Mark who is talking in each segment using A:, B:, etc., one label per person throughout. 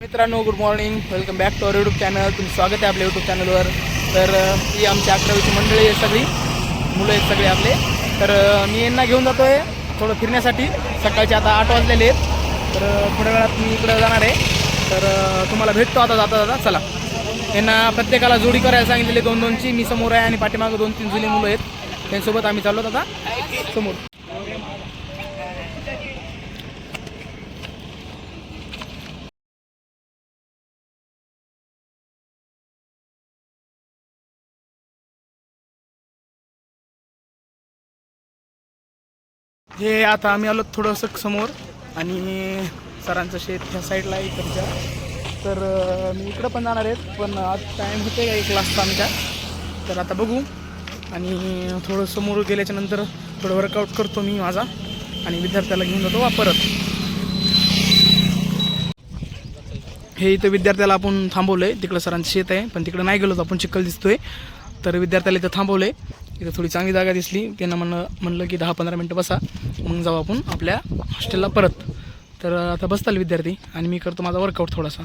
A: मित्रांनो, good morning. Welcome back to our YouTube channel. तुमचं स्वागत आहे आपल्या यूट्यूब चॅनलवर. तर ही आमची 11वीची मंडळी आहे, सगळी मुलं आहेत सगळे आपले. तर मी यांना घेऊन जातो आहे थोडं फिरण्यासाठी. सकाळचे आता 8 वाजलेले आहेत. तर थोड्या वेळात मी इकडं जाणार आहे. तर तुम्हाला भेटतो आता जाता जाता. चला, यांना प्रत्येकाला जोडी करायला सांगितलेली 2-2ची. मी समोर आहे आणि पाठीमागं 2-3 जुने मुलं आहेत. त्यांच्यासोबत आम्ही चाललो आता समोर. हे आता आम्ही आलो थोडंसं समोर आणि सरांचं शेत ह्या साईडला आहे इकडच्या. तर मी इकडं पण जाणार आहेत, पण आज टाईम होते का 1 क्लासचा आमच्या. तर आता बघू. आणि थोडं समोर गेल्याच्या नंतर थोडं वर्कआउट करतो मी माझा आणि विद्यार्थ्याला घेऊन जातो परत. हे इथं विद्यार्थ्याला आपण थांबवलं आहे. तिकडं सरांचं शेत आहे, पण तिकडं नाही गेलो तर आपण चिखल दिसतोय. तर विद्यार्थ्याला इथं थांबवलं आहे. इथं थोडी चांगली जागा दिसली. त्यांना म्हणलं की 10-15 मिनटं बसा, मग जाऊ आपण आपल्या हॉस्टेलला परत. तर आता बसताल विद्यार्थी आणि मी करतो माझा वर्कआउट थोडासा.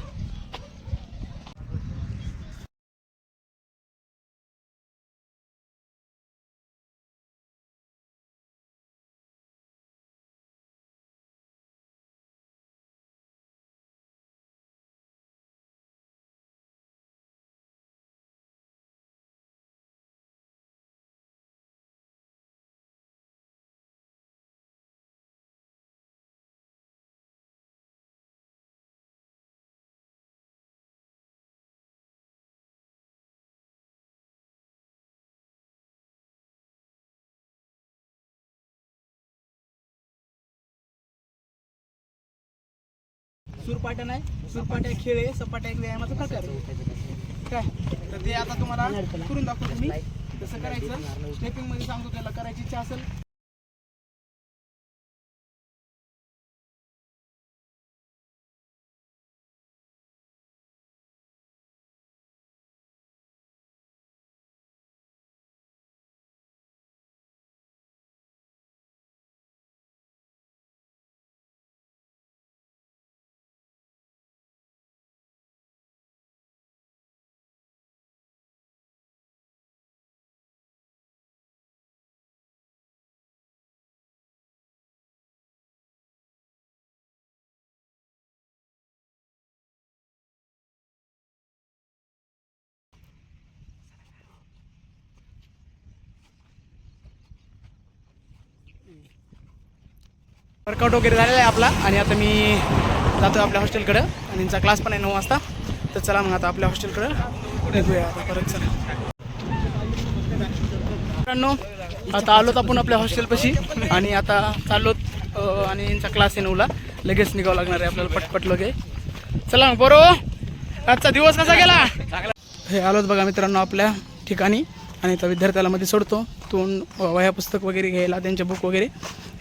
A: सुरपाट्या नाही, सुरपाट्या खेळ आहे, सपाट्या एक व्यायामाचा प्रकार आहे काय. तर ते आता तुम्हाला करून दाखवतो मी कसं करायचं. स्टेपिंग मध्ये सांगतो, त्याला करायची इच्छा असेल. वर्कआउट वगैरे झालेला आहे आपला आणि आता मी जातो आपल्या हॉस्टेलकडं आणि त्यांचा क्लास पण आहे 9 वाजता. तर चला मग आता आपल्या हॉस्टेलकडं निघूया आता परत. चला मित्रांनो, आता आलोत आपण आपल्या हॉस्टेलपाशी आणि आता चाललोत आणि यांचा क्लास आहे 9ला. लगेच निघावं लागणार आहे आपल्याला पटपट लगे. चला मग बरोबर. आजचा दिवस कसा गेला? हे आलोत बघा मित्रांनो आपल्या ठिकाणी आणि त्या विद्यार्थ्याला मध्ये सोडतो. तोंड वह्या पुस्तक वगैरे घ्यायला, त्यांचे बुक वगैरे,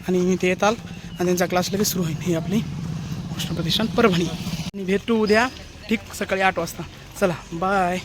A: आणि ते येताल आणि त्यांचा क्लास लगेच सुरू होईल. ही आपली कृष्ण प्रतिष्ठान परभणी. आणि भेटू उद्या ठीक सकाळी 8 वाजता. चला बाय.